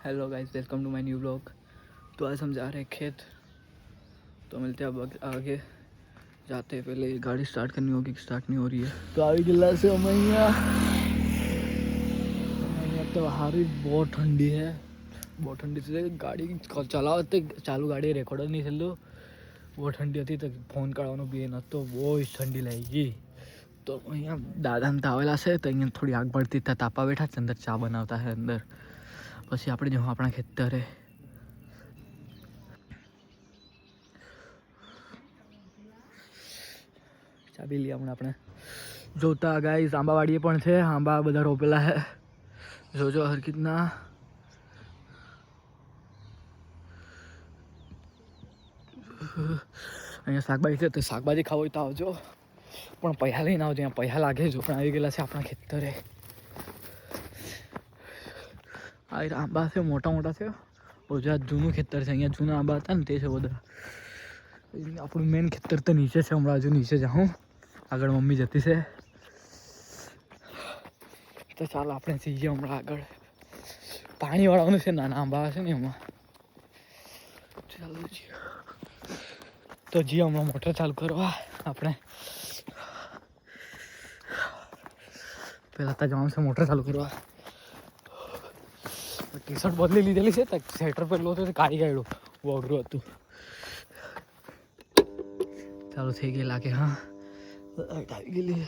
Hello guys, welcome to my new blog. तो आज हम जा रहे हैं खेत। तो मिलते हैं अब आगे जाते हैं। पहले गाड़ी स्टार्ट करनी होगी, स्टार्ट नहीं हो रही है। तो आगे गिला से मैया तो बाहर भी बहुत ठंडी है, बहुत ठंडी से गाड़ी चलाते चालू गाड़ी रेकॉर्ड नहीं चलो। बहुत ठंडी होती तो फोन काढવાનો बी न तो બહુ ઠંડી લાગી. તો અહીંયા દાદાને તાવેલા છે તો અહીંયા થોડી આગ પડતી હતા, તાપા બેઠા છે, અંદર ચા બનાવતા છે અંદર. પછી આપણે જો આપણા ખેતરે ચાબી લઈએ હમણાં આપણે. જોતા ગાઈસ આંબાવાડીએ પણ છે, આંબા બધા રોપેલા છે. જોજો હર કિતના અહીંયા શાકભાજી છે, તો શાકભાજી ખાવ હોય તો આવજો, પણ પૈસા લઈને આવજો. અહીંયા પૈસા લાગે જો. પણ આવી ગયેલા છે આપણા ખેતરે. આ આંબા છે, મોટા મોટા છે. બધું આ જૂનું ખેતર છે. અહીંયા જૂના આંબા હતા ને તે છે બધા. આપણું મેન ખેતર તો નીચે છે. હમણાં હજુ નીચે જાઉં, આગળ મમ્મી જતી છે. તો ચાલો આપણે જઈએ હમણાં આગળ. પાણી વાળવાનું છે, નાના આંબા છે ને એમાં. ચાલો જી. તો જી હમણાં મોટર ચાલુ કરવા આપણે. પહેલાં તો જવાનું છે મોટર ચાલુ કરવા. ટી શર્ટ બદલી લીધેલી છે, તો સ્વેટર પહેરલું હતું કાઢી કાઢ્યું, બહુ અઘરું હતું. ચાલુ થઈ ગઈ લાગે. હા, આવી ગયેલી.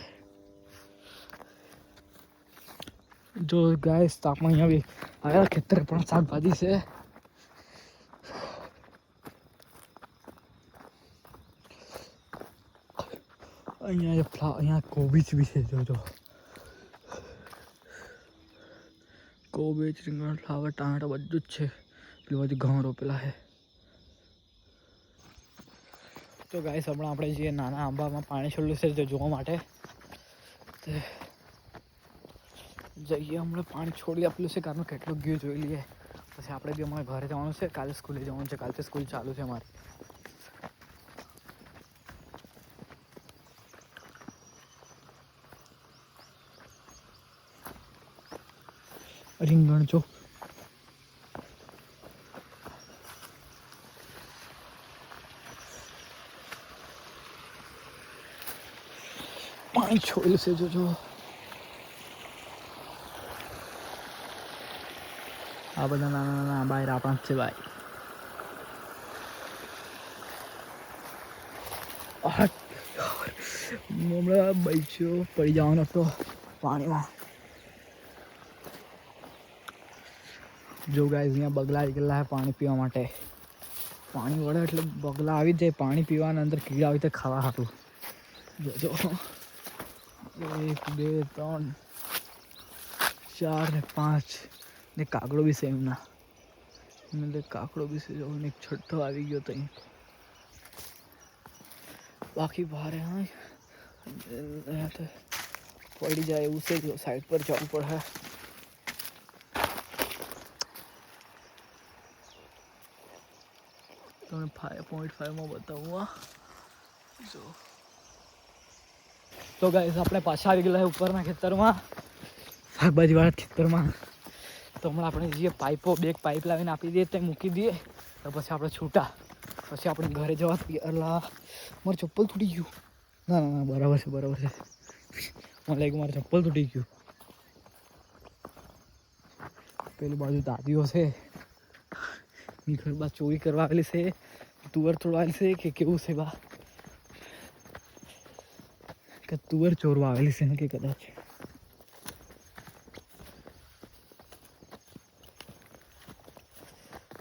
જો ગાય તાપમાં અહીંયા બી આવ્યા ખેતર પણ શાકભાજી છે. અહીંયા કોબીજ બી છે. જોજો કોબીજ, રીંગણ, ફ્લાવર, ટામેટા બધું જ છે. પેલું બધું ઘઉં રોપેલા છે. તો ગાઈસ હમણાં આપણે જે નાના આંબામાં પાણી છોડ્યું છે તે જોવા માટે જઈએ. હમણાં પાણી છોડી આપેલું છે, કારણ કેટલું ગયું જોઈ લઈએ. પછી આપણે બી હમણાં ઘરે જવાનું છે. કાલે સ્કૂલે જવાનું છે. કાલથી સ્કૂલ ચાલુ છે અમારી. રીંગણ જો પાણી છોડેલું છે. જોજો આ બધા નાના નાના આંબા આપણા છે ભાઈ. હમણાં બૈચો પડી જવાનો હતો પાણીમાં. જો ગાઈસ અહીંયા બગલા આવી ગયેલા છે પાણી પીવા માટે. પાણી વળે એટલે બગલા આવી જ જાય પાણી પીવાના. અંદર કીડા આવી તો ખાવા હાટું. જોજો 1 2 3 4 ને 5 ને કાગડો બી છે એમના. એમને કાકડો બી છે. જો એક છઠ્ઠો આવી ગયો તો અહીં. બાકી ભારે હા તો પડી જાય એવું છે. જો સાઈડ પર જવું પડે. તમને 5.5 બતાવું. જો તો ગાઈસ આપણે પાછા આવી ગયેલા ઉપરના ખેતરમાં, શાકભાજીવાળા ખેતરમાં. તો હમણાં આપણે જે પાઇપો બે પાઇપ લાવીને આપી દઈએ તે મૂકી દઈએ. તો પછી આપણે છૂટા. પછી આપણે ઘરે જવા. અલા મારું ચપ્પલ તૂટી ગયું. ના ના ના બરાબર છે, બરાબર છે. મને લાગ્યું મારું ચપ્પલ તૂટી ગયું. પેલી બાજુ દાદીઓ છે, ની ઘર બા ચોરી કરવા આવેલી છે. તુવર તોડવાલી છે કે કેવું છે બા, કે તુવર ચોરવા આવેલી છે ને કે કદાચ.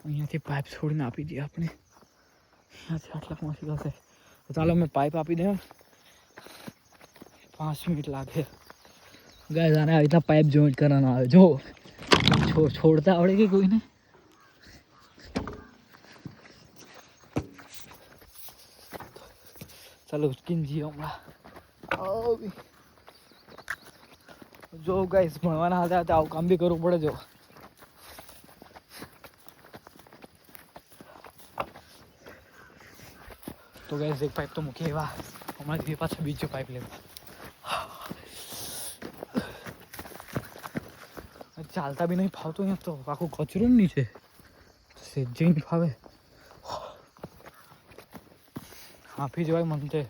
અહીંયાથી પાઇપ છોડીને આપી દઈએ આપણે. અહીંયાથી આટલા પહોંચી જશે. તો ચાલો મેં પાઇપ આપી દઉં. 5 મિનિટ લાગે. ગાઈસ આને આવી રીતના પાઇપ જોઈન્ટ કરવાનો આવે. જો છોડતા આવડે કે કોઈને? ચાલો ઉચકીને જઈએ હમણાં. જો ગાઈસ ભણવાના હતા તો આવું કામ બી કરવું પડે. જો તો ગાઈસ એક પાઇપ તો મૂકી એવા. હમણાં જે પાછો બીજો પાઇપ લેવા. ચાલતા બી નહીં ફાવતું અહીંયા તો આખું કચરું નહીં છે સેજે નહીં ફાવે હાફી જવાય મન તે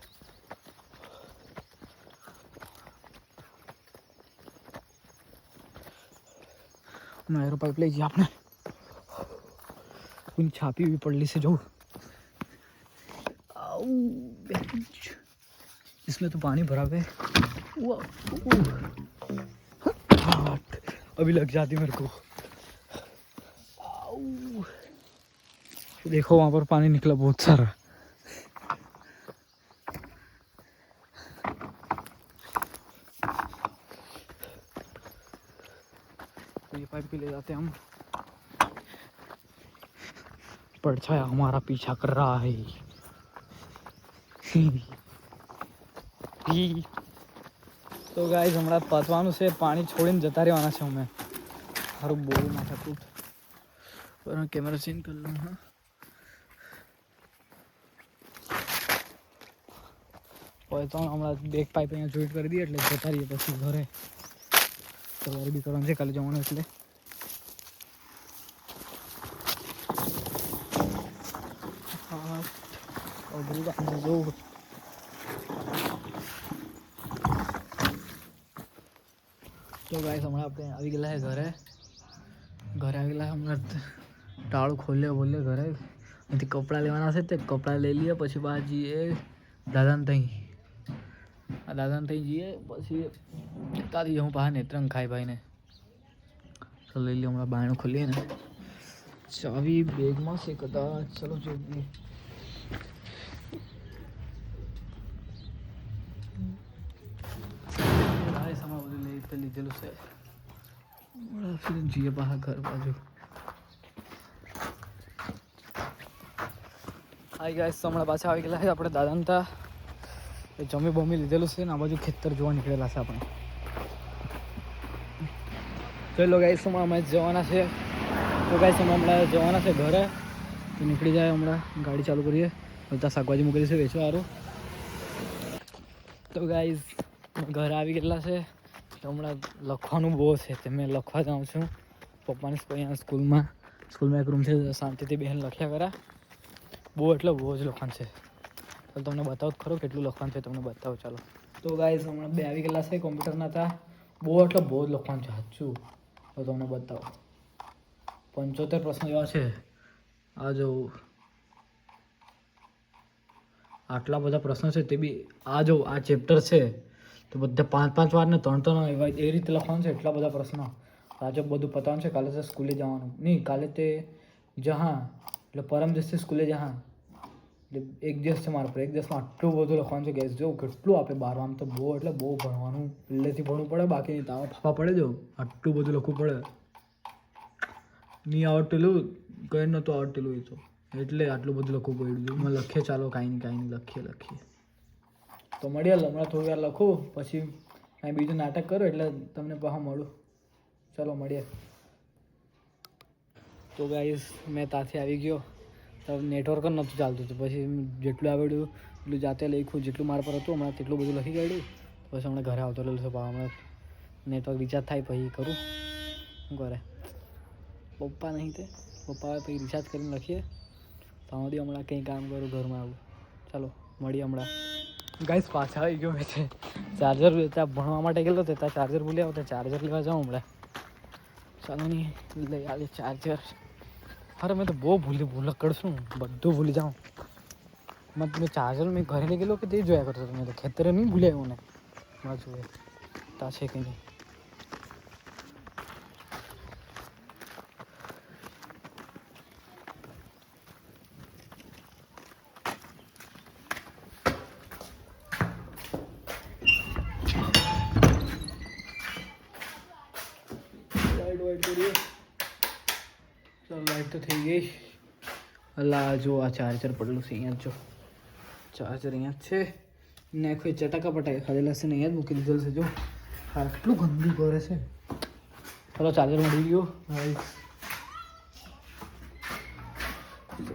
एरो पाइप ले आपने कुछ छापी भी पड़ ली से जो इसमें तो पानी भरा हुआ है अभी लग जाती मेरे को देखो वहां पर पानी निकला बहुत सारा तो ये पाइप भी ले जाते हैं हम परछाया हमारा पीछा कर रहा है तो गाइस हमारा पतवानु से पानी छोड़ीने जता रहवाना छे हमें हारू बહુ માથાકૂટ पर कैमरा चेंज कर लूँ हाँ तो हमारा एक पाइप अँ જોઈન્ટ કરી दी એટલે જતા રહીએ પછી ઘરે તૈયારી બી કરવાની છે કાલે જવાનું એટલે હા અઘરું કામ છે જો तो गाइस हमारा अपने આવી ગયેલા है ઘરે આવી ગયેલા હમણાં ટાળું ખોલ્યો બોલ્યો ઘરે અહીંથી કપડાં લેવાના છે તે કપડાં લઈ લઈએ પછી બહાર જઈએ દાદાને ત્યાં જઈએ પછી તારી હું બહાર નેત્રંગ ખાઈ ભાઈને તો લઈ લઈએ હમણાં બાયણું ખોલીએ ને ચાવી બેગમાં છે કદાચ ચલો જોઈએ લીધેલું છે फिर जीए बहार घर बाजू हाई गाइस हमारा पाछा આવી ગયેલા છે આપણે દાદાને તા જમી બમી લીધેલું છે ને આ બાજુ ખેતર જોવા નીકળેલા છે આપણે ચલો ગાઈસ અમે જવાના છે તો ગાઈસ હમણાં જવાના છે ઘરે તો નીકળી જાય હમણાં ગાડી ચાલુ કરીએ બધા શાકભાજી મૂકેલી છે વેચવા સારું તો ગાઈસ ઘરે આવી ગયેલા છે હમણાં લખવાનું બહુ છે તે મેં લખવા જાઉં છું પપ્પાની અહીંયા સ્કૂલમાં એક રૂમ છે શાંતિથી બેન લખ્યા કરા બહુ એટલે બહુ જ લખાણ છે ચાલો તમને બતાવો ખરો કેટલું લખાણ છે તમને બતાવો ચાલો તો ગાઈસ હમણાં બે આવી ગયેલા છે કોમ્પ્યુટરના હતા બહુ એટલે બહુ જ લખાણ છે સાચું તો તમને બતાવો 75 પ્રશ્નો એવા છે આ જો આટલા બધા પ્રશ્નો છે તે બી આ જો આ ચેપ્ટર છે તો બધા 5-5 વાર ને 3-3 એવા એ રીતે લખવાનું છે એટલા બધા પ્રશ્નો આજે બધું પતાવવાનું છે કાલે સ્કૂલે જવાનું નહીં કાલે તે જहाँ એટલે પરમ દિવસે સ્કૂલે જहाँ એટલે એક દિવસ છે મારા પર એક દિવસમાં આટલું બધું લખવાનું છે ગેસ જો કેટલું આપે 12 તો બહુ એટલે બહુ ભણવાનું પહેલેથી ભણવું પડે બાકી તાવ ફાફા પડે જો આટલું બધું લખવું પડે નહીં આવડેલું કંઈ નહોતું આવડેલું એ તો એટલે આટલું બધું લખવું પડ્યું મેં લખીએ ચાલો કાંઈ નહીં લખીએ તો મળીએ હમણાં થોડી વાર લખું પછી કાંઈ બીજું નાટક કરો એટલે તમને પાછા મળું ચાલો મળીએ તો ગાઈસ મેં ત્યાંથી આવી ગયો તો નેટવર્ક જ નહોતું ચાલતું તો પછી જેટલું આવડ્યું એટલું જાતે લખ્યું જેટલું મારા પર હતું હમણાં તેટલું બધું લખી કાઢ્યું પછી હમણાં ઘરે આવતો રહેલું છે હમણાં નેટવર્ક રિચાર્જ થાય પછી કરું શું કરે પપ્પા નહીં તે પપ્પા આવે પછી રિચાર્જ કરીને લખીએ તો સુધી હમણાં કંઈ કામ કરું ઘરમાં આવું ચાલો મળીએ હમણાં ગાઈસ પાછા આવી ગયો મેં છે ચાર્જર ત્યાં ભણવા માટે ગયેલો તો ત્યાં ચાર્જર ભૂલી આવો તો ચાર્જર લેવા જાઉં હમણાં ચાલો નહીં લઈ આવે ચાર્જર અરે મેં તો બહુ ભૂલક્કડ છું બધું ભૂલી જાઉં મેં ચાર્જર મેં ઘરે લઈ ગયેલો કે તે જોયા કરતો મેં તો ખેતરે નહીં ભૂલી આવ્યો ને બાજુ ત્યાં છે કંઈ નહીં चलो लाइट तो थी गई अल्लाह जो आ चार्जर पड़ेलू से अँ जो चार्जर अँ है ने कोई चटाका पटाका खादेला से नहीं मूकी दीधेल से जो आटलू गंदू करे से चलो चार्जर मળી ગયો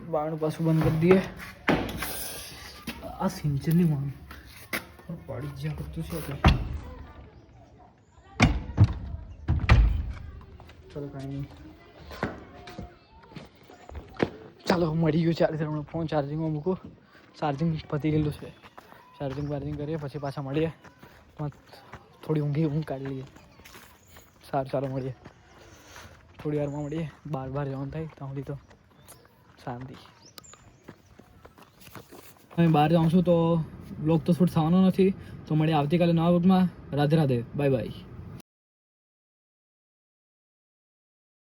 बाण पासू बंद कर दिए आ सिंचर नहीं मान पड़ी जा करतु છે ચલો કાંઈ નહીં, ચાલો મળી ગયું ચાર્જર. હમણાં ફોન ચાર્જિંગમાં મૂકું, ચાર્જિંગ પતી ગયેલું છે. ચાર્જિંગ કરીએ પછી પાછા મળીએ. થોડી ઊંઘ કાઢી લઈએ. સારું મળીએ, થોડી વારમાં મળીએ. બહાર જવાનું થાય ત્યાં સુધી તો શાંતિ. હવે બહાર જાઉં છું તો બ્લોગ તો શૂટ થવાનો નથી. તો મળીએ આવતીકાલે નવા બ્લોગમાં. Radhe Radhe, bye bye.